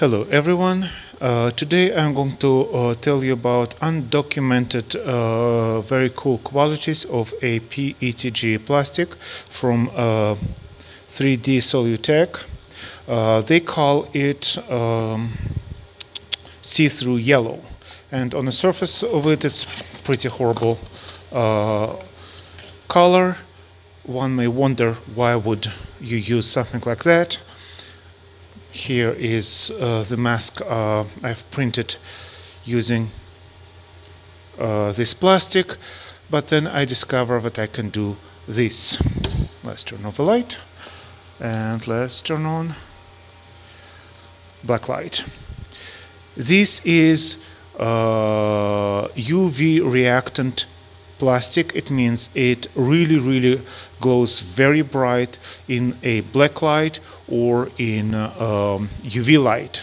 Hello everyone. Today I'm going to tell you about undocumented very cool qualities of a PETG plastic from 3D Solutech. They call it see-through yellow, and on the surface of it it's pretty horrible color. One may wonder, why would you use something like that? Here is the mask I've printed using this plastic, but then I discover that I can do this. Let's turn off the light and let's turn on black light. This is UV reactant plastic. It means it really glows very bright in a black light or in UV light.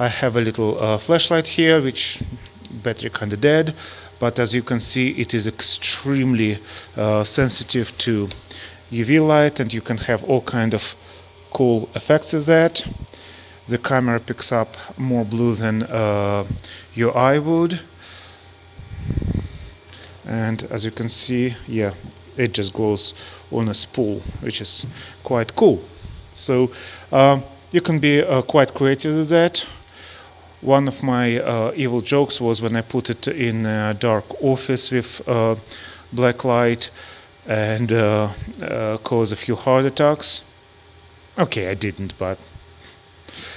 I have a little flashlight here, which battery kinda dead, but as you can see it is extremely sensitive to UV light, and you can have all kind of cool effects of that. The camera picks up more blue than your eye would. And as you can see, yeah, it just glows on a spool, which is quite cool. So you can be quite creative with that. One of my evil jokes was when I put it in a dark office with black light and cause a few heart attacks. Okay, I didn't, but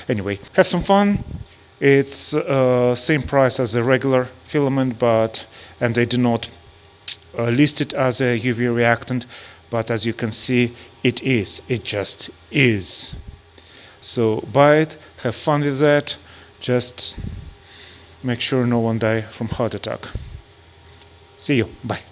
anyway, have some fun. It's same price as a regular filament, and they do not list it as a UV reactant, but as you can see, it just is. So buy it, have fun with that, just make sure no one die from heart attack. See you, bye.